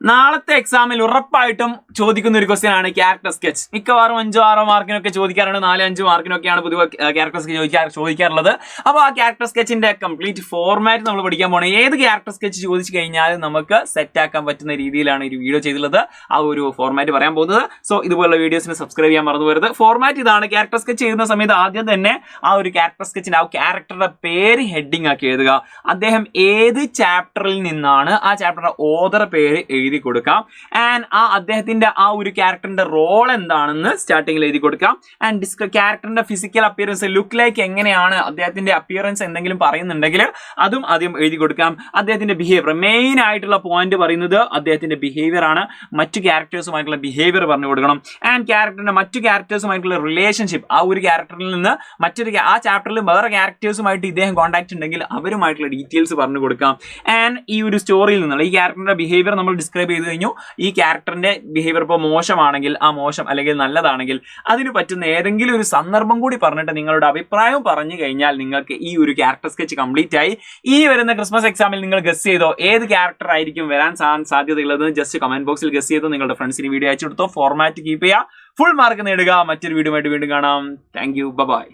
നാളത്തെ എക്സാമിൽ ഉറപ്പായിട്ടും ചോദിക്കുന്ന ഒരു ക്വസ്റ്റ്യൻ ആണ് ക്യാരക്ടർ സ്കെച്ച്. മിക്കവാറും 5-6 മാർക്കിനൊക്കെ ചോദിക്കാറുണ്ട്, 4-5 മാർക്കിനൊക്കെയാണ് പൊതുവെ ക്യാരക്ടർ സ്കെച്ച് ചോദിക്കാറുള്ളത്. അപ്പോൾ ആ ക്യാരക്ടർ സ്കെച്ചിന്റെ കംപ്ലീറ്റ് ഫോർമാറ്റ് നമ്മൾ പഠിക്കാൻ പോകണം. ഏത് ക്യാരക്ടർ സ്കെച്ച് ചോദിച്ചു കഴിഞ്ഞാലും നമുക്ക് സെറ്റ് ആക്കാൻ പറ്റുന്ന രീതിയിലാണ് ഈ വീഡിയോ ചെയ്തിട്ടുള്ളത്. ആ ഒരു ഫോർമാറ്റ് പറയാൻ പോകുന്നത്. സോ ഇതുപോലുള്ള വീഡിയോസിന് സബ്സ്ക്രൈബ് ചെയ്യാൻ മറന്നു പോകരുത്. ഫോർമാറ്റ് ഇതാണ്. ക്യാരക്ടർ സ്കെച്ച് ചെയ്യുന്ന സമയത്ത് ആദ്യം തന്നെ ആ ഒരു ക്യാരക്ടർ സ്കെച്ചിന്റെ ആ ക്യാരക്ടറുടെ പേര് ഹെഡിങ് ആക്കി എഴുതുക. അദ്ദേഹം ഏത് ചാപ്റ്ററിൽ നിന്നാണ്, ആ ചാപ്റ്ററുടെ ഓതർ പേര് എഴുതി കൊടുക്കാം. ആൻഡ് അദ്ദേഹത്തിന്റെ ആ ഒരു ക്യാരക്ടറിന്റെ റോൾ എന്താണെന്ന് സ്റ്റാർട്ടിങ്ങിൽ എഴുതി കൊടുക്കാം. ആൻഡ് ക്യാരക്ടറിന്റെ ഫിസിക്കൽ അപ്പിയറൻസ്, ലുക്ക് ലൈക്ക് എങ്ങനെയാണ്, അദ്ദേഹത്തിന്റെ അപ്പിയറൻസ് എന്തെങ്കിലും പറയുന്നുണ്ടെങ്കിൽ അതും ആദ്യം എഴുതി കൊടുക്കാം. അദ്ദേഹത്തിന്റെ ബിഹേവിയർ, മെയിൻ ആയിട്ടുള്ള പോയിന്റ് പറയുന്നത് അദ്ദേഹത്തിന്റെ ബിഹേവിയർ ആണ്. മറ്റു ക്യാരക്ടേഴ്സുമായിട്ടുള്ള ബിഹേവിയർ പറഞ്ഞു കൊടുക്കണം. ആൻഡ് ക്യാരക്ടറിന്റെ മറ്റു ക്യാരക്ടേഴ്സുമായിട്ടുള്ള റിലേഷൻഷിപ്പ്, ആ ഒരു ക്യാരക്ടറിൽ നിന്ന് ആ ചാപ്റ്ററിൽ വേറെ ക്യാരക്ടേഴ്സുമായിട്ട് ഇദ്ദേഹം കോൺടാക്ട് ഉണ്ടെങ്കിൽ അവരുമായിട്ടുള്ള ഡീറ്റെയിൽസ് പറഞ്ഞു കൊടുക്കാം. ആൻഡ് ഈ ഒരു സ്റ്റോറിയിൽ നിന്നുള്ള ഈ ക്യാരക്ടറിന്റെ ബിഹേവിയർ നമ്മൾ ഡിസ്ക്രൈബ് ചെയ്ത് കഴിഞ്ഞു. ഈ ക്യാരക്ടറിന്റെ ബിഹേവിയർ ഇപ്പോൾ മോശമാണെങ്കിൽ, ആ മോശം അല്ലെങ്കിൽ നല്ലതാണെങ്കിൽ അതിന് പറ്റുന്ന ഏതെങ്കിലും ഒരു സന്ദർഭം കൂടി പറഞ്ഞിട്ട് നിങ്ങളുടെ അഭിപ്രായം പറഞ്ഞു കഴിഞ്ഞാൽ നിങ്ങൾക്ക് ഈ ഒരു ക്യാരക്ടർ സ്കെച്ച് കംപ്ലീറ്റ് ആയി. ഈ വരുന്ന ക്രിസ്മസ് എക്സാമിൽ നിങ്ങൾ ഗസ് ചെയ്തോ ഏത് ക്യാരക്ടർ ആയിരിക്കും വരാൻ സാധ്യതയുള്ളത്? ജസ്റ്റ് കമന്റ് ബോക്സിൽ ഗസ് ചെയ്തോ, നിങ്ങളുടെ ഫ്രണ്ട്സിന് വീഡിയോ അയച്ചു കൊടുത്തോ. ഫോർമാറ്റ് കീപ്പ് ചെയ്യുക, ഫുൾ മാർക്ക് നേടുക. മറ്റൊരു വീഡിയോ ആയിട്ട് വീണ്ടും കാണാം. Thank you, by.